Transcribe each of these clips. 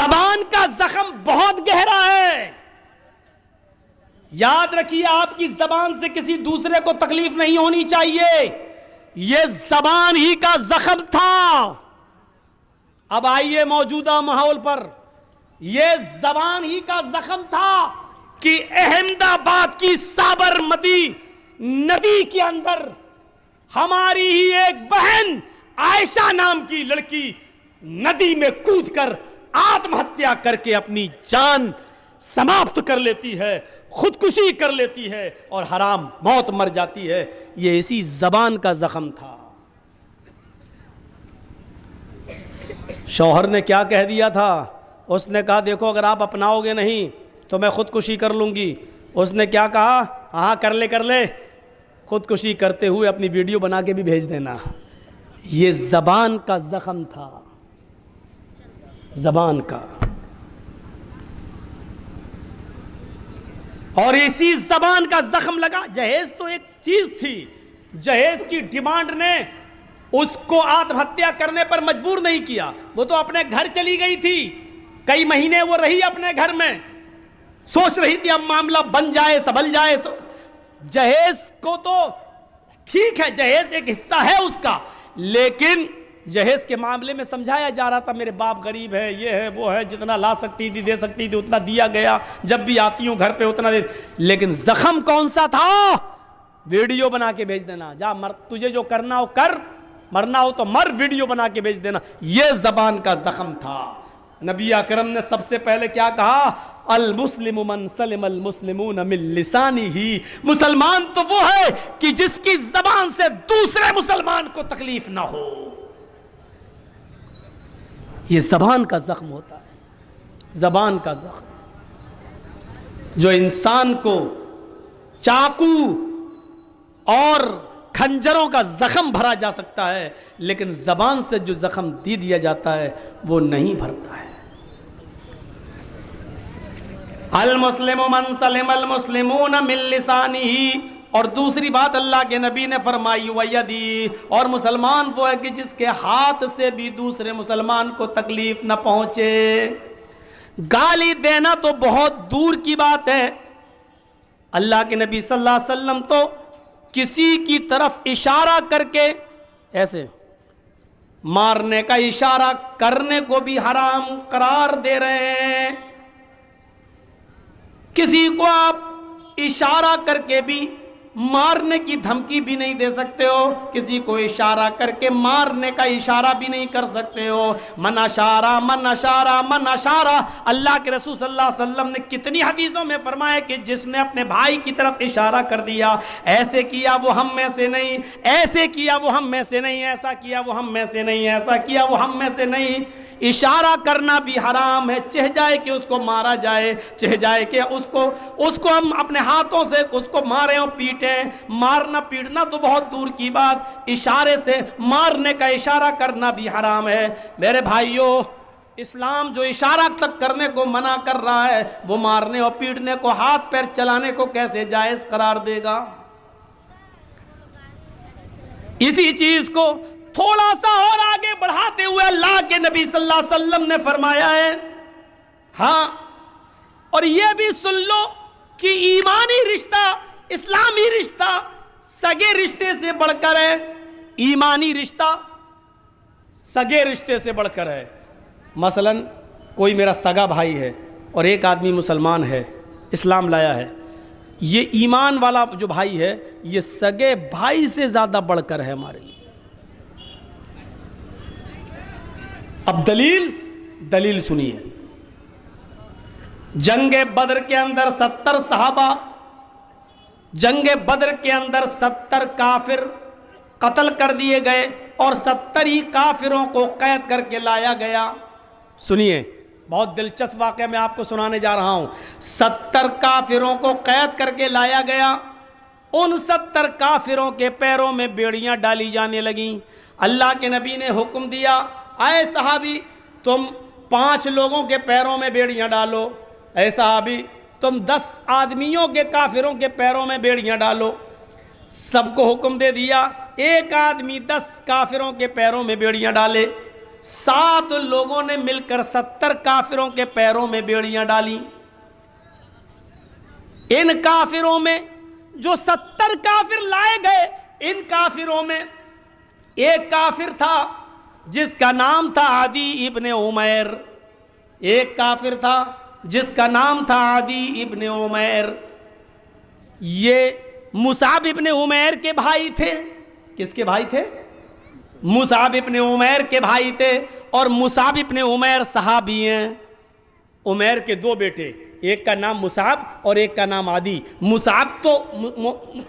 زبان کا زخم بہت گہرا ہے. یاد رکھیے آپ کی زبان سے کسی دوسرے کو تکلیف نہیں ہونی چاہیے. یہ زبان ہی کا زخم تھا. اب آئیے موجودہ ماحول پر. یہ زبان ہی کا زخم تھا کہ احمد آباد کی سابرمتی ندی کے اندر ہماری ہی ایک بہن عائشہ نام کی لڑکی ندی میں کود کر آتم ہتیا کر کے اپنی جان سماپت کر لیتی ہے, خودکشی کر لیتی ہے اور حرام موت مر جاتی ہے. یہ اسی زبان کا زخم تھا. شوہر نے کیا کہہ دیا تھا؟ اس نے کہا دیکھو اگر آپ اپناؤ گے نہیں تو میں خودکشی کر لوں گی. اس نے کیا کہا؟ ہاں کر لے, خودکشی کرتے ہوئے اپنی ویڈیو بنا کے بھی بھیج دینا. یہ زبان کا زخم تھا, زبان کا. اور اسی زبان کا زخم لگا. جہیز تو ایک چیز تھی, جہیز کی ڈیمانڈ نے اس کو آتم ہتیا کرنے پر مجبور نہیں کیا. وہ تو اپنے گھر چلی گئی تھی, کئی مہینے وہ رہی اپنے گھر میں, سوچ رہی تھی اب معاملہ بن جائے سنبھل جائے. جہیز کو تو ٹھیک ہے, جہیز ایک حصہ ہے اس کا, لیکن جہیز کے معاملے میں سمجھایا جا رہا تھا میرے باپ غریب ہے, یہ ہے وہ ہے, جتنا لا سکتی تھی دے سکتی تھی اتنا دیا گیا, جب بھی آتی ہوں گھر پہ اتنا دے. لیکن زخم کون سا تھا؟ ویڈیو بنا کے بھیج دینا. جا تجھے جو کرنا ہو کر, مرنا ہو تو مر, ویڈیو بنا کے بھیج دینا. یہ زبان کا زخم تھا. نبی اکرم نے سب سے پہلے کیا کہا؟ المسلم من سلم المسلمون من لسانہ. مسلمان تو وہ ہے کہ جس کی زبان سے دوسرے مسلمان کو تکلیف نہ ہو. یہ زبان کا زخم ہوتا ہے, زبان کا زخم جو انسان کو چاقو اور کھنجروں کا زخم بھرا جا سکتا ہے, لیکن زبان سے جو زخم دیا جاتا ہے وہ نہیں بھرتا ہے. المسلم من سلم المسلمون من لسانہ. اور دوسری بات اللہ کے نبی نے فرمائی ویدی, اور مسلمان وہ ہے کہ جس کے ہاتھ سے بھی دوسرے مسلمان کو تکلیف نہ پہنچے. گالی دینا تو بہت دور کی بات ہے. اللہ کے نبی صلی اللہ علیہ وسلم تو کسی کی طرف اشارہ کر کے ایسے مارنے کا اشارہ کرنے کو بھی حرام قرار دے رہے ہیں. کسی کو آپ اشارہ کر کے بھی مارنے کی دھمکی بھی نہیں دے سکتے ہو, کسی کو اشارہ کر کے مارنے کا اشارہ بھی نہیں کر سکتے ہو. من اشارہ من اشارہ من اشارہ. اللہ کے رسول صلی اللہ علیہ وسلم نے کتنی حدیثوں میں فرمایا کہ جس نے اپنے بھائی کی طرف اشارہ کر دیا, ایسے کیا وہ ہم میں سے نہیں, ایسے کیا وہ ہم میں سے نہیں, ایسا کیا وہ ہم میں سے نہیں, ایسا کیا وہ ہم میں سے نہیں. اشارہ کرنا بھی حرام ہے, چہ جائے کہ اس کو مارا جائے, چہ جائے کہ اس کو ہم اپنے ہاتھوں سے اس کو ماریں اور پیٹیں. مارنا پیٹنا تو بہت دور کی بات, اشارے سے مارنے کا اشارہ کرنا بھی حرام ہے. میرے بھائیوں, اسلام جو اشارہ تک کرنے کو منع کر رہا ہے وہ مارنے اور پیٹنے کو, ہاتھ پیر چلانے کو کیسے جائز قرار دے گا؟ اسی چیز کو تھوڑا سا اور آگے بڑھاتے ہوئے اللہ کے نبی صلی اللہ علیہ وسلم نے فرمایا ہے, ہاں اور یہ بھی سن لو کہ ایمانی رشتہ, اسلامی رشتہ سگے رشتے سے بڑھ کر ہے. ایمانی رشتہ سگے رشتے سے بڑھ کر ہے. مثلا کوئی میرا سگا بھائی ہے اور ایک آدمی مسلمان ہے, اسلام لایا ہے, یہ ایمان والا جو بھائی ہے یہ سگے بھائی سے زیادہ بڑھ کر ہے ہمارے لیے. اب دلیل سنیے. جنگ بدر کے اندر 70 صحابہ, جنگ بدر کے اندر 70 کافر قتل کر دیے گئے اور 70 ہی کافروں کو قید کر کے لایا گیا. سنیے, بہت دلچسپ واقعہ میں آپ کو سنانے جا رہا ہوں. 70 کافروں کو قید کر کے لایا گیا. ان 70 کافروں کے پیروں میں بیڑیاں ڈالی جانے لگیں. اللہ کے نبی نے حکم دیا, اے صحابی تم 5 لوگوں کے پیروں میں بیڑیاں ڈالو, اے صحابی تم 10 آدمیوں کے کافروں کے پیروں میں بیڑیاں ڈالو. سب کو حکم دے دیا, ایک آدمی 10 کافروں کے پیروں میں بیڑیاں ڈالے. 7 लोगों ने मिलकर 70 काफिरों के पैरों में बेड़ियां डाली। इन काफिरों में जो 70 काफिर लाए गए, इन काफिरों में एक काफिर था जिसका नाम था आदी इब्ने उमैर। एक काफिर था जिसका नाम था आदी इब्ने उमैर। ये मुसाब इब्ने उमैर के भाई थे। किसके भाई थे? मुसाब इब्ने उमैर के भाई थे। और मुसाब इब्ने उमैर सहाबी हैं। उमैर के 2 बेटे, एक का नाम मुसाब और एक का नाम आदी। मुसाब तो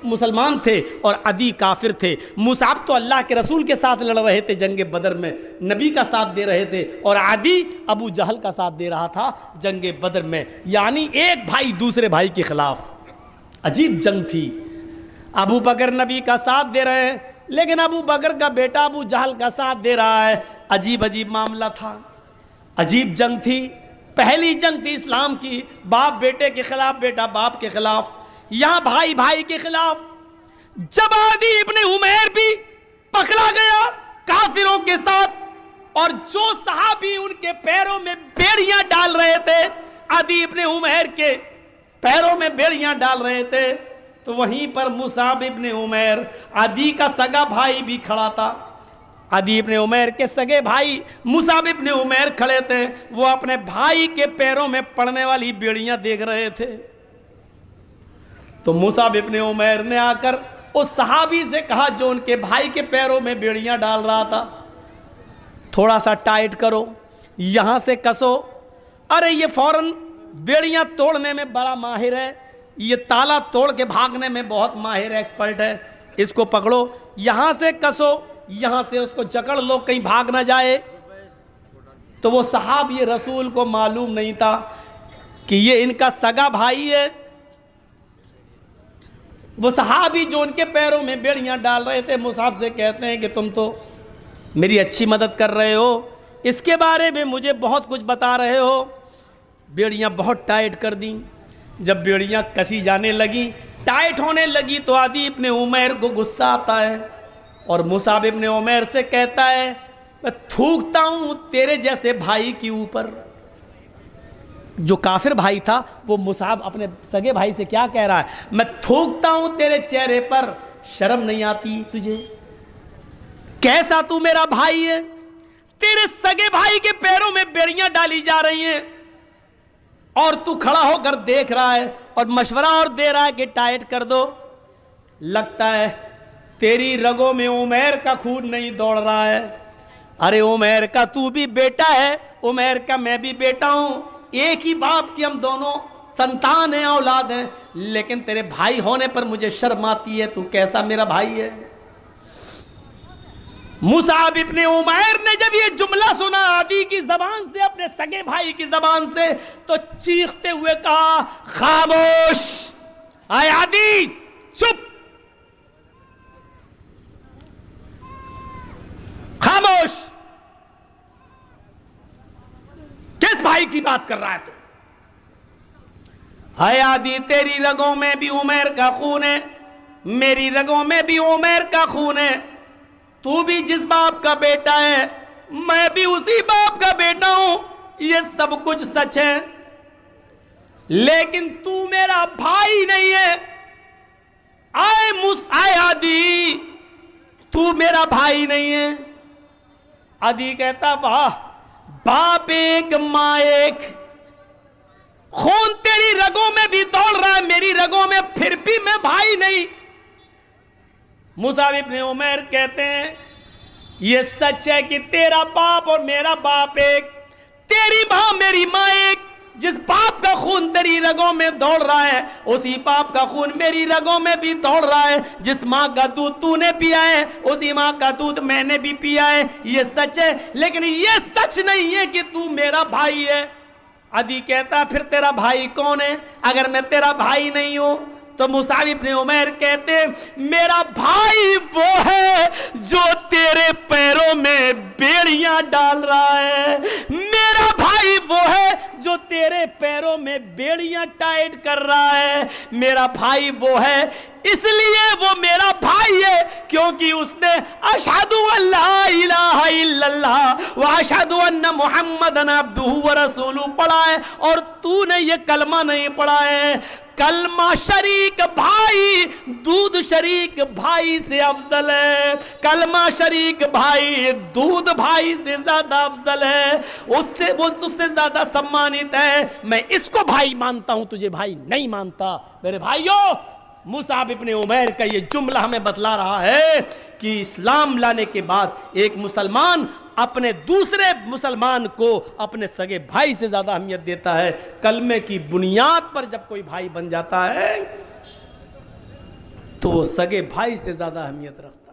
मुसलमान थे और आदी काफिर थे। मुसाब तो अल्लाह के रसूल के साथ लड़ रहे थे जंग बदर में, नबी का साथ दे रहे थे, और आदी अबू जहल का साथ दे रहा था जंग बदर में। यानी एक भाई दूसरे भाई के खिलाफ। अजीब जंग थी। अबू बकर नबी का साथ दे रहे हैं, लेकिन अबू बकर का बेटा अबू जहल का साथ दे रहा है। अजीब अजीब मामला था, अजीब जंग थी। पहली जंग थी इस्लाम की, बाप बेटे के खिलाफ, बेटा बाप के खिलाफ, यहां भाई भाई के खिलाफ। जब आदी इब्ने उमैर भी पकड़ा गया काफिरों के साथ, और जो सहाबी उनके पैरों में बेड़ियां डाल रहे थे, आदी इब्ने उमैर के पैरों में बेड़ियां डाल रहे थे, तो वहीं पर मुसाब इब्ने उमैर, आदी का सगा भाई भी खड़ा था। आदी इब्ने उमैर के सगे भाई मुसाब इब्ने उमैर खड़े थे। वो अपने भाई के पैरों में पड़ने वाली बेड़ियां देख रहे थे। तो मुसाब इब्ने उमैर ने आकर उस सहाबी से कहा जो उनके भाई के पैरों में बेड़ियां डाल रहा था, थोड़ा सा टाइट करो, यहां से कसो। अरे ये फौरन बेड़ियां तोड़ने में बड़ा माहिर है, ये ताला तोड़ के भागने में बहुत माहिर है, एक्सपर्ट है, इसको पकड़ो, यहां से कसो, यहां से उसको जकड़ लो, कहीं भाग ना जाए। तो वो साहब ये रसूल को मालूम नहीं था कि ये इनका सगा भाई है। वो सहाबी जो उनके पैरों में बेड़ियां डाल रहे थे, मुसाब से कहते हैं कि तुम तो मेरी अच्छी मदद कर रहे हो, इसके बारे में मुझे बहुत कुछ बता रहे हो। बेड़ियां बहुत टाइट कर दी। जब बेड़ियां कसी जाने लगी, टाइट होने लगी, तो आदी इब्ने उमैर को गुस्सा आता है और मुसाब इब्ने उमैर से कहता है, मैं थूकता हूं तेरे जैसे भाई के ऊपर। जो काफिर भाई था वो मुसाब अपने सगे भाई से क्या कह रहा है, मैं थूकता हूं तेरे चेहरे पर, शर्म नहीं आती तुझे? कैसा तू मेरा भाई है? तेरे सगे भाई के पैरों में बेड़ियां डाली जा रही हैं और तू खड़ा होकर देख रहा है और मशवरा और दे रहा है कि टाइट कर दो। लगता है तेरी रगों में उमैर का खून नहीं दौड़ रहा है। अरे उमैर का तू भी बेटा है, उमैर का मैं भी बेटा हूं, एक ही बाप की हम दोनों संतान हैं, औलाद हैं, लेकिन तेरे भाई होने पर मुझे शर्म आती है। तू कैसा मेरा भाई है? मुसाब इब्ने उमैर ने जब ये जुमला सुना आदी की जबान से, अपने सगे भाई की जबान से, तो चीखते हुए कहा, खामोश, आए आदी, चुप, खामोश। किस भाई की बात कर रहा है तू? हाय आदी, तेरी रगों में भी उमैर का खून है, मेरी रगों में भी उमैर का खून है। तू भी जिस बाप का बेटा है, मैं भी उसी बाप का बेटा हूं, ये सब कुछ सच है, लेकिन तू मेरा भाई नहीं है। आए आदी, तू मेरा भाई नहीं है। आदी कहता, वाह, बाप एक मां एक, खून तेरी रगों में भी दौड़ रहा है, मेरी रगों में, फिर भी मैं भाई नहीं। मुसाब इब्ने उमैर कहते हैं, ये सच है कि तेरा बाप और मेरा बाप एक, तेरी मां मेरी मां एक। जिस बाप का खून तेरी रगों में दौड़ रहा है, उसी बाप का खून मेरी रगों में भी दौड़ रहा है। जिस मां का दूध तूने पिया है, उसी मां का दूध मैंने भी पिया है। ये सच है, लेकिन ये सच नहीं है कि तू मेरा भाई है। आदी कहता, फिर तेरा भाई कौन है? अगर मैं तेरा भाई नहीं हूं तो मुसाब इब्ने उमैर कहते, मेरा भाई वो है जो तेरे पैरों में बेड़ियां डाल रहा है। मेरा भाई वो है जो तेरे पैरों में बेड़ियां टाइट कर रहा है, मेरा भाई वो है, इसलिए वो मेरा भाई है क्योंकि उसने अशहदु अल्ला इलाहा इल्लल्लाह व अशहदु अन्ना मुहम्मदन अब्दुहु व रसूलुहु पढ़ा है और तूने ये कलमा नहीं पढ़ा है। कलमा शरीक भाई दूध शरीक भाई से अफजल है, कलमा शरीक भाई दूध भाई से ज्यादा अफजल है, उससे ज्यादा सम्मानित है। मैं इसको भाई मानता हूं, तुझे भाई नहीं मानता। मेरे भाइयों, मुसाब इब्ने उमैर का ये जुमला हमें बतला रहा है कि इस्लाम लाने के बाद एक मुसलमान अपने दूसरे मुसलमान को अपने सगे भाई से ज्यादा अहमियत देता है। कलमे की बुनियाद पर जब कोई भाई बन जाता है तो वो सगे भाई से ज्यादा अहमियत रखता है।